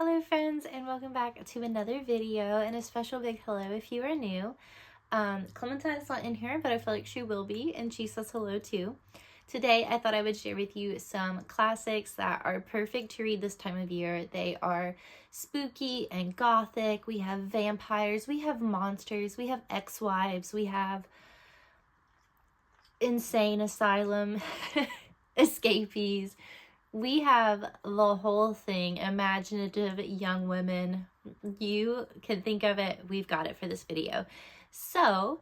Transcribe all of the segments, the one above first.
Hello friends, and welcome back to another video, and a special big hello if you are new. Clementine is not in here, but I feel like she will be, and she says hello too. Today I thought I would share with you some classics that are perfect to read this time of year. They are spooky and gothic. We have vampires, we have monsters, we have ex-wives, we have insane asylum escapees. We have the whole thing, imaginative young women. You can think of it, we've got it for this video. So,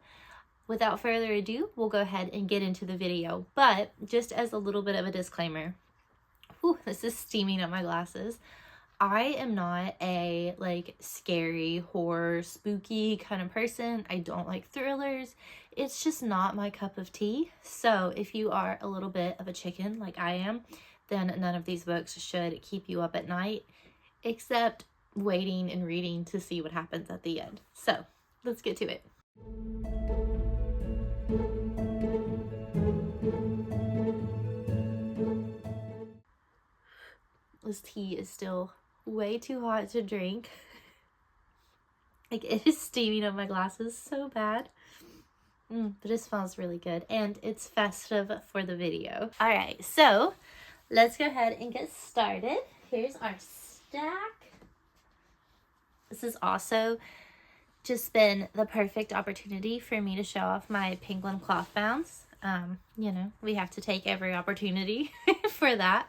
without further ado, we'll go ahead and get into the video. But, just as a little bit of a disclaimer, this is steaming up my glasses. I am not a, scary, horror, spooky kind of person. I don't like thrillers. It's just not my cup of tea. So, if you are a little bit of a chicken like I am, then none of these books should keep you up at night, except waiting and reading to see what happens at the end. So, let's get to it. This tea is still way too hot to drink. It is steaming up my glasses so bad. But it smells really good, and it's festive for the video. Alright, so let's go ahead and get started. Here's our stack. This has also just been the perfect opportunity for me to show off my penguin cloth bounds. You know, we have to take every opportunity for that.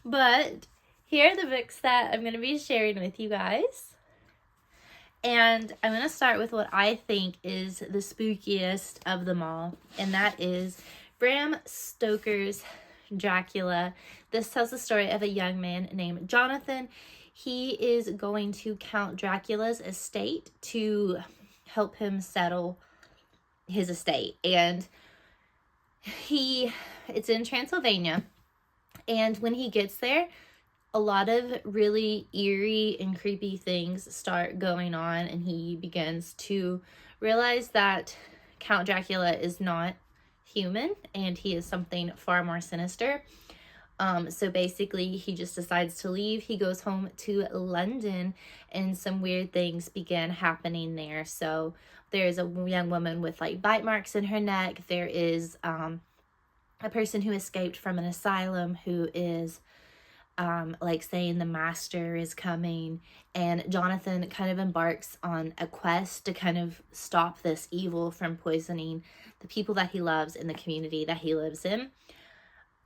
But here are the books that I'm going to be sharing with you guys. And I'm going to start with what I think is the spookiest of them all. And that is Bram Stoker's Dracula. This tells the story of a young man named Jonathan. He is going to Count Dracula's estate to help him settle his estate. And it's in Transylvania. And when he gets there, a lot of really eerie and creepy things start going on, and he begins to realize that Count Dracula is not human and he is something far more sinister. So basically he just decides to leave. He goes home to London, and some weird things begin happening there. So there's a young woman with bite marks in her neck. There is a person who escaped from an asylum who is saying the master is coming, and Jonathan kind of embarks on a quest to kind of stop this evil from poisoning the people that he loves in the community that he lives in.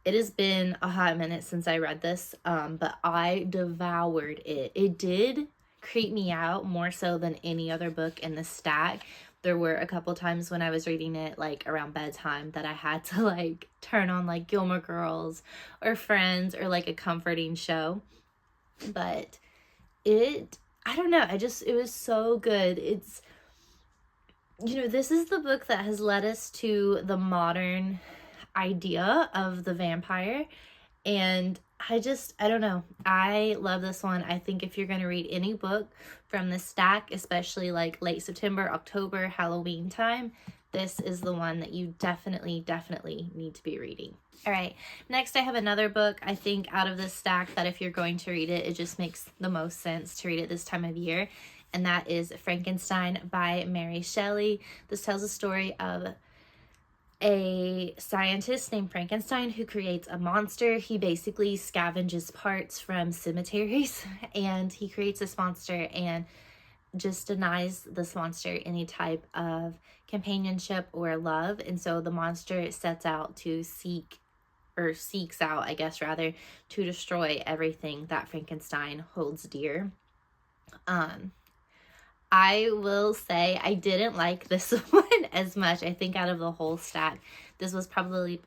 It has been a hot minute since I read this, but I devoured it. It did creep me out more so than any other book in the stack. There were a couple times when I was reading it around bedtime that I had to turn on Gilmore Girls or Friends or a comforting show. But I don't know, it was so good. It's, this is the book that has led us to the modern idea of the vampire, and I don't know, I love this one. I think if you're going to read any book from the stack, especially late September, October, Halloween time, this is the one that you definitely need to be reading. All right, next I have another book, I think, out of this stack that if you're going to read it, it just makes the most sense to read it this time of year, and that is Frankenstein by Mary Shelley. This tells the story of a scientist named Frankenstein who creates a monster. He basically scavenges parts from cemeteries, and he creates this monster and just denies this monster any type of companionship or love. And so the monster sets out to seeks out, I guess, rather, to destroy everything that Frankenstein holds dear. I will say I didn't like this one as much. I think out of the whole stack, this was probably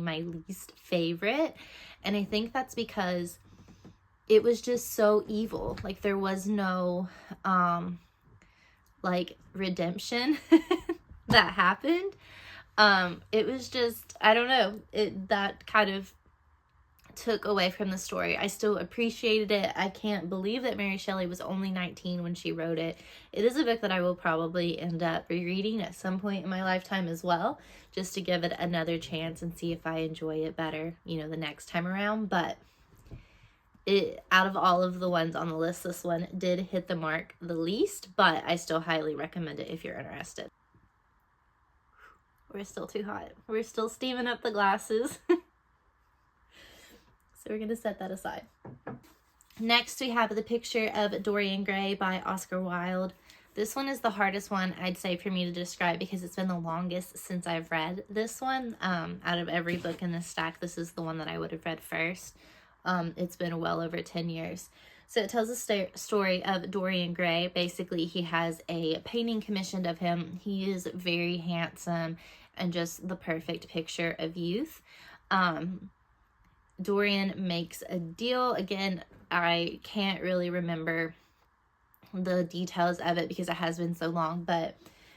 my least favorite. And I think that's because it was just so evil. There was no, redemption that happened. It was just, I don't know, that kind of took away from the story. I still appreciated it. I can't believe that Mary Shelley was only 19 when she wrote it. It is a book that I will probably end up rereading at some point in my lifetime as well, just to give it another chance and see if I enjoy it better, the next time around. But out of all of the ones on the list, this one did hit the mark the least, but I still highly recommend it if you're interested. We're still too hot. We're still steaming up the glasses. So we're going to set that aside. Next, we have The Picture of Dorian Gray by Oscar Wilde. This one is the hardest one, I'd say, for me to describe because it's been the longest since I've read this one. Out of every book in this stack, this is the one that I would have read first. It's been well over 10 years. So it tells the story of Dorian Gray. Basically, he has a painting commissioned of him. He is very handsome and just the perfect picture of youth. Dorian makes a deal. Again, I can't really remember the details of it because it has been so long, but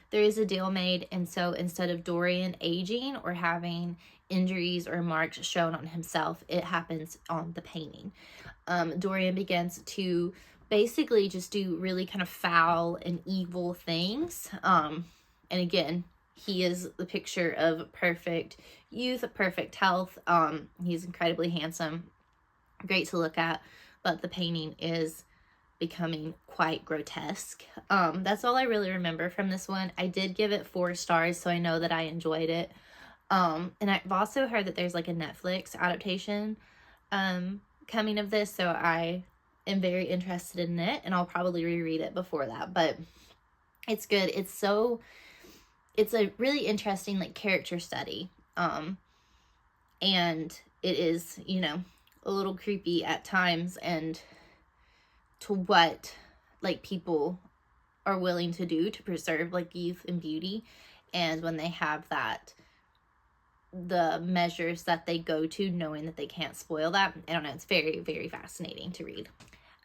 there is a deal made, and so instead of Dorian aging or having injuries or marks shown on himself, it happens on the painting. Dorian begins to basically just do really kind of foul and evil things. And again, he is the picture of perfect youth, perfect health. He's incredibly handsome, great to look at, but the painting is becoming quite grotesque. That's all I really remember from this one. I did give it 4 stars, so I know that I enjoyed it. And I've also heard that there's like a Netflix adaptation coming of this, so I am very interested in it, and I'll probably reread it before that. But it's good. It's a really interesting like character study. And it is, you know, a little creepy at times, and to what like people are willing to do to preserve like youth and beauty, and when they have that, the measures that they go to knowing that they can't spoil that. I don't know, it's very, very fascinating to read.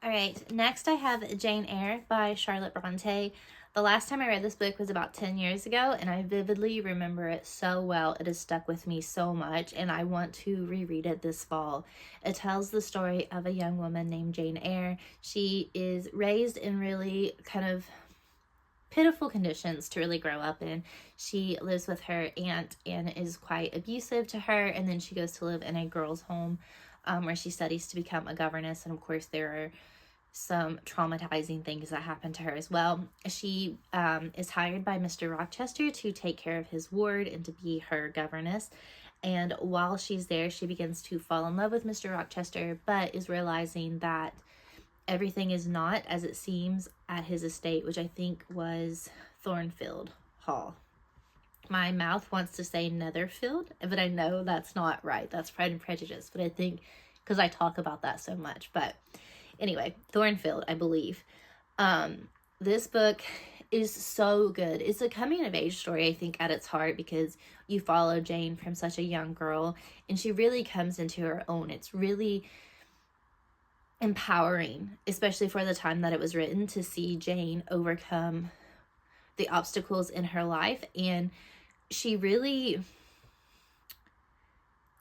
All right, next I have Jane Eyre by Charlotte Brontë. The last time I read this book was about 10 years ago, and I vividly remember it so well. It has stuck with me so much, and I want to reread it this fall. It tells the story of a young woman named Jane Eyre. She is raised in really kind of pitiful conditions to really grow up in. She lives with her aunt and is quite abusive to her, and then she goes to live in a girls' home where she studies to become a governess, and of course there are some traumatizing things that happen to her as well. She is hired by Mr. Rochester to take care of his ward and to be her governess. And while she's there, she begins to fall in love with Mr. Rochester, but is realizing that everything is not as it seems at his estate, which I think was Thornfield Hall. My mouth wants to say Netherfield, but I know that's not right. That's Pride and Prejudice, but I think because I talk about that so much. But anyway, Thornfield, I believe. This book is so good. It's a coming of age story, I think, at its heart, because you follow Jane from such a young girl, and she really comes into her own. It's really empowering, especially for the time that it was written, to see Jane overcome the obstacles in her life, and she really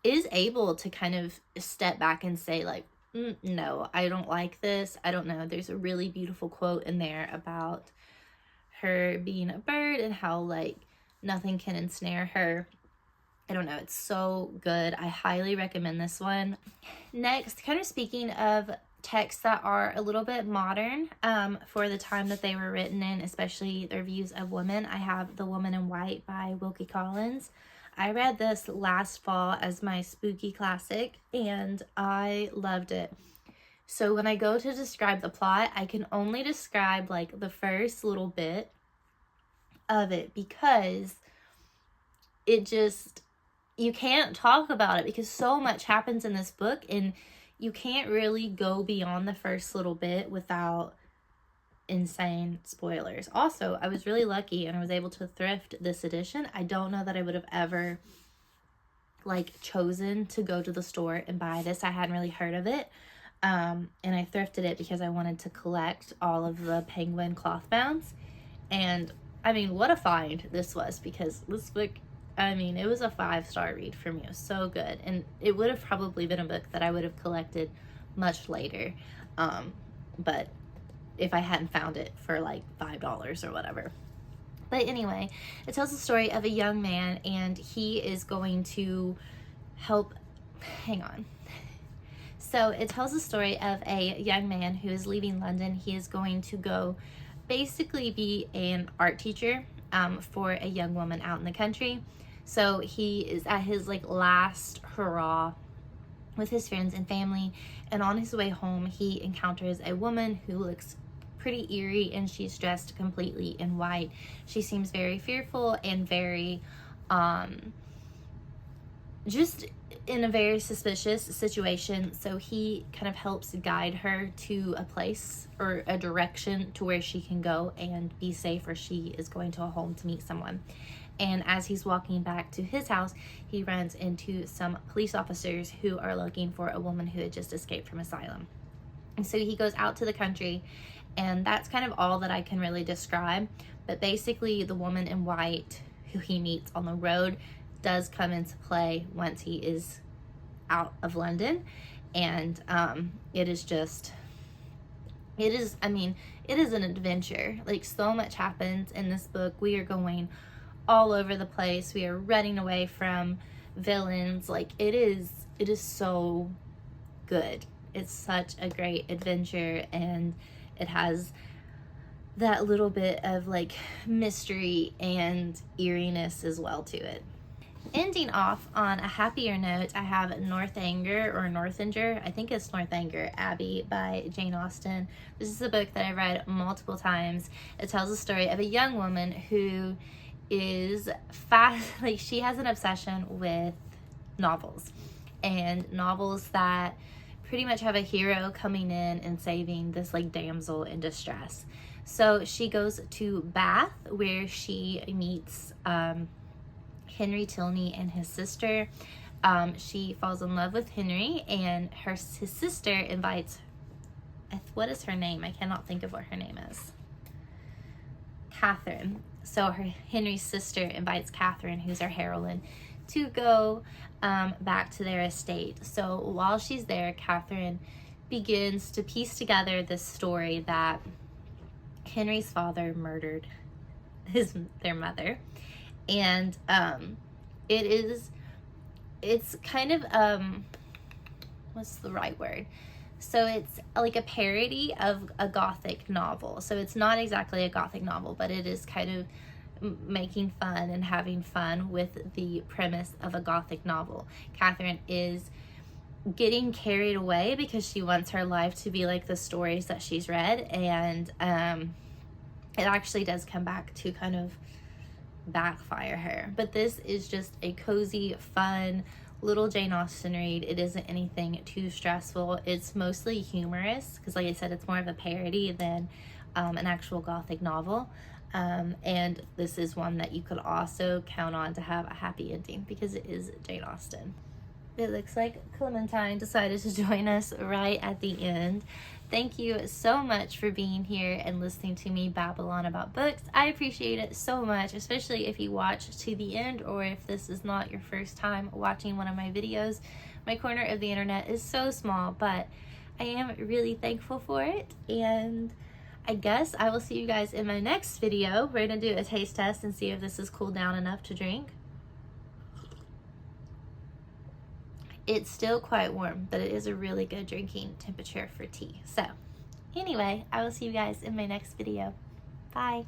is able to kind of step back and say like, no, I don't like this. I don't know. There's a really beautiful quote in there about her being a bird and how like nothing can ensnare her. I don't know. It's so good. I highly recommend this one. Next, kind of speaking of texts that are a little bit modern for the time that they were written in, especially their views of women, I have The Woman in White by Wilkie Collins. I read this last fall as my spooky classic, and I loved it. So when I go to describe the plot, I can only describe like the first little bit of it, because it just, you can't talk about it because so much happens in this book, and you can't really go beyond the first little bit without insane spoilers. Also, I was really lucky and I was able to thrift this edition. I don't know that I would have ever like chosen to go to the store and buy this. I hadn't really heard of it. And I thrifted it because I wanted to collect all of the Penguin cloth bounds. And I mean, what a find this was, because this book, I mean, it was a 5-star read for me. It was so good. And it would have probably been a book that I would have collected much later. But if I hadn't found it for like $5 or whatever. But anyway, it tells the story of a young man, and he is going to help, hang on. So it tells the story of a young man who is leaving London. He is going to go basically be an art teacher for a young woman out in the country. So he is at his like last hurrah with his friends and family, and on his way home he encounters a woman who looks pretty eerie, and she's dressed completely in white. She seems very fearful and very just in a very suspicious situation. So he kind of helps guide her to a place or a direction to where she can go and be safe, or she is going to a home to meet someone. And as he's walking back to his house, he runs into some police officers who are looking for a woman who had just escaped from asylum. And so he goes out to the country, and that's kind of all that I can really describe. But basically the woman in white who he meets on the road does come into play once he is out of London. And it is an adventure. Like, so much happens in this book. We are going all over the place. We are running away from villains. Like, it is so good. It's such a great adventure, and it has that little bit of like mystery and eeriness as well to it. Ending off on a happier note, I have Northanger, I think it's Northanger, Abbey by Jane Austen. This is a book that I read multiple times. It tells the story of a young woman who is she has an obsession with novels, and novels that pretty much have a hero coming in and saving this like damsel in distress. So she goes to Bath, where she meets Henry Tilney and his sister. She falls in love with Henry, and his sister invites, what is her name? I cannot think of what her name is. Catherine. So Henry's sister invites Catherine, who's our heroine, to go back to their estate. So while she's there, Catherine begins to piece together this story that Henry's father murdered their mother. And it's kind of what's the right word? So it's like a parody of a Gothic novel. So it's not exactly a Gothic novel, but it is kind of making fun and having fun with the premise of a Gothic novel. Catherine is getting carried away because she wants her life to be like the stories that she's read, and it actually does come back to kind of backfire her. But this is just a cozy, fun little Jane Austen read. It isn't anything too stressful. It's mostly humorous because, like I said, it's more of a parody than an actual Gothic novel. And this is one that you could also count on to have a happy ending because it is Jane Austen. It looks like Clementine decided to join us right at the end. Thank you so much for being here and listening to me babble on about books. I appreciate it so much, especially if you watch to the end, or if this is not your first time watching one of my videos. My corner of the internet is so small, but I am really thankful for it. And I guess I will see you guys in my next video. We're going to do a taste test and see if this is cooled down enough to drink. It's still quite warm, but it is a really good drinking temperature for tea. So anyway, I will see you guys in my next video. Bye.